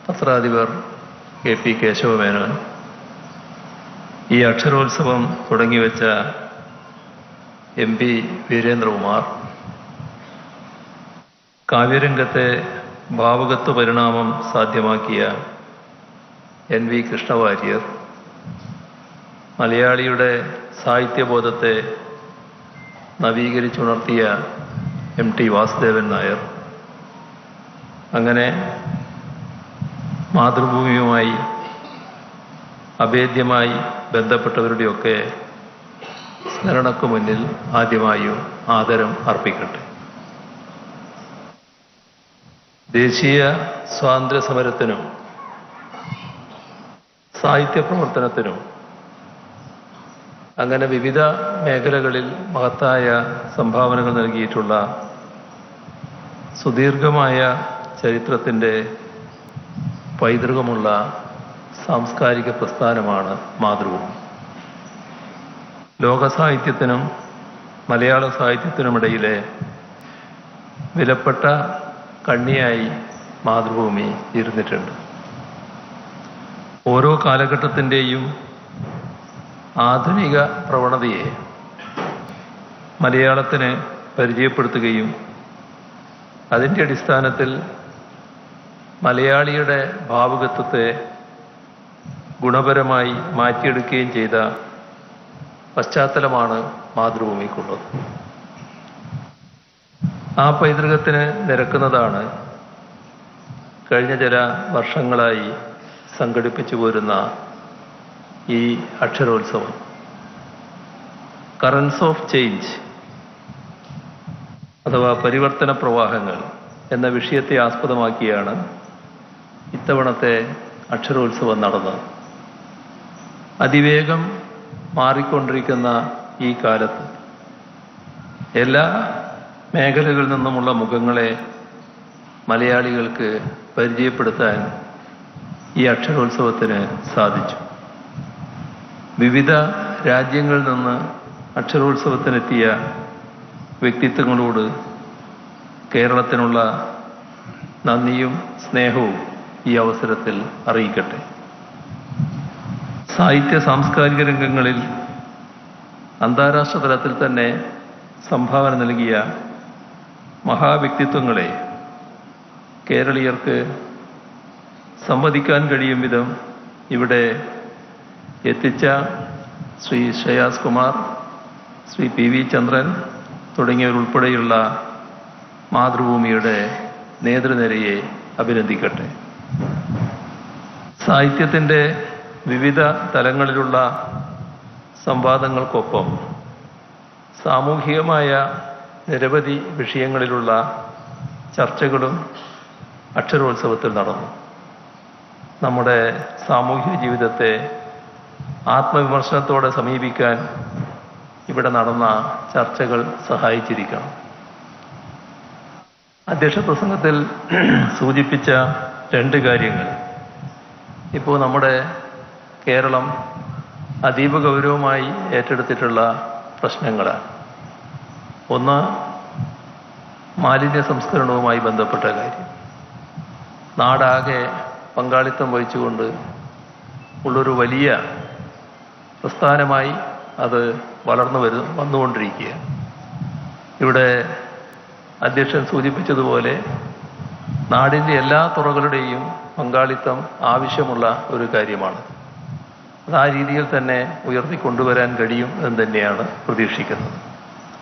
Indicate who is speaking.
Speaker 1: പത്രാധിപർ KP Kesava Menon, ഈ അക്ഷരോത്സവം തുടങ്ങിവെച്ച MP Veerendrakumar, കാവ്യരംഗത്തെ ഭാവുകത്വ പരിണാമം സാധ്യമാക്കിയ NV Krishna Warrier, മലയാളിയുടെ സാഹിത്യബോധത്തെ നവീകരിച്ചുണർത്തിയ MT വാസുദേവൻ നായർ, അങ്ങനെ മാതൃഭൂമിയുമായി അഭേദ്യമായി ബന്ധപ്പെട്ടവരുടെയൊക്കെ സ്മരണക്കു മുന്നിൽ ആദ്യമായും ആദരം അർപ്പിക്കട്ടെ. ദേശീയ സ്വാതന്ത്ര്യ സമരത്തിനും സാഹിത്യ പ്രവർത്തനത്തിനും അങ്ങനെ വിവിധ മേഖലകളിൽ മഹത്തായ സംഭാവനകൾ നൽകിയിട്ടുള്ള സുദീർഘമായ ചരിത്രത്തിൻ്റെ പൈതൃകമുള്ള സാംസ്കാരിക പ്രസ്ഥാനമാണ് മാതൃഭൂമി. ലോകസാഹിത്യത്തിനും മലയാള സാഹിത്യത്തിനുമിടയിലെ വിലപ്പെട്ട കണ്ണിയായി മാതൃഭൂമി ഇരുന്നിട്ടുണ്ട്. ഓരോ കാലഘട്ടത്തിൻ്റെയും ആധുനിക പ്രവണതയെ മലയാളത്തിന് പരിചയപ്പെടുത്തുകയും അതിൻ്റെ അടിസ്ഥാനത്തിൽ മലയാളിയുടെ ഭാവുകത്വത്തെ ഗുണപരമായി മാറ്റിയെടുക്കുകയും ചെയ്ത പശ്ചാത്തലമാണ് മാതൃഭൂമിക്കുള്ളത്. ആ പൈതൃകത്തിന് നിരക്കുന്നതാണ് കഴിഞ്ഞ ചില വർഷങ്ങളായി സംഘടിപ്പിച്ചു പോരുന്ന ഈ അക്ഷരോത്സവം. കറൻസ് ഓഫ് ചേഞ്ച് അഥവാ പരിവർത്തന പ്രവാഹങ്ങൾ എന്ന വിഷയത്തെ ആസ്പദമാക്കിയാണ് ഇത്തവണത്തെ അക്ഷരോത്സവം നടന്നത്. അതിവേഗം മാറിക്കൊണ്ടിരിക്കുന്ന ഈ കാലത്ത് എല്ലാ മേഖലകളിൽ നിന്നുമുള്ള മുഖങ്ങളെ മലയാളികൾക്ക് പരിചയപ്പെടുത്താൻ ഈ അക്ഷരോത്സവത്തിന് സാധിച്ചു. വിവിധ രാജ്യങ്ങളിൽ നിന്ന് അക്ഷരോത്സവത്തിനെത്തിയ വ്യക്തിത്വങ്ങളോട് കേരളത്തിനുള്ള നന്ദിയും സ്നേഹവും ഈ അവസരത്തിൽ അറിയിക്കട്ടെ. സാഹിത്യ സാംസ്കാരിക രംഗങ്ങളിൽ അന്താരാഷ്ട്ര തലത്തിൽ തന്നെ സംഭാവന നൽകിയ മഹാവ്യക്തിത്വങ്ങളെ കേരളീയർക്ക് സംവദിക്കാൻ കഴിയും വിധം ഇവിടെ എത്തിച്ച ശ്രീ ശ്രേയാസ് കുമാർ, ശ്രീ PV ചന്ദ്രൻ തുടങ്ങിയവരുൾപ്പെടെയുള്ള മാതൃഭൂമിയുടെ നേതൃനിരയെ അഭിനന്ദിക്കട്ടെ. സാഹിത്യത്തിൻ്റെ വിവിധ തലങ്ങളിലുള്ള സംവാദങ്ങൾക്കൊപ്പം സാമൂഹികമായ നിരവധി വിഷയങ്ങളിലുള്ള ചർച്ചകളും അക്ഷരോത്സവത്തിൽ നടന്നു. നമ്മുടെ സാമൂഹിക ജീവിതത്തെ ആത്മവിമർശനത്തോടെ സമീപിക്കാൻ ഇവിടെ നടന്ന ചർച്ചകൾ സഹായിച്ചിരിക്കണം. അധ്യക്ഷ പ്രസംഗത്തിൽ സൂചിപ്പിച്ച രണ്ട് കാര്യങ്ങൾ ഇപ്പോൾ നമ്മുടെ കേരളം അതീവ ഗൗരവമായി ഏറ്റെടുത്തിട്ടുള്ള പ്രശ്നങ്ങളാണ്. ഒന്ന്, മാലിന്യ സംസ്കരണവുമായി ബന്ധപ്പെട്ട കാര്യം. നാടാകെ പങ്കാളിത്തം വഹിച്ചുകൊണ്ട് ഉള്ളൊരു വലിയ പ്രസ്ഥാനമായി അത് വന്നുകൊണ്ടിരിക്കുകയാണ്. ഇവിടെ അധ്യക്ഷൻ സൂചിപ്പിച്ചതുപോലെ നാടിൻ്റെ എല്ലാ തുറകളുടെയും പങ്കാളിത്തം ആവശ്യമുള്ള ഒരു കാര്യമാണ്. അത് ആ രീതിയിൽ തന്നെ ഉയർത്തിക്കൊണ്ടുവരാൻ കഴിയും എന്ന് തന്നെയാണ് പ്രതീക്ഷിക്കുന്നത്.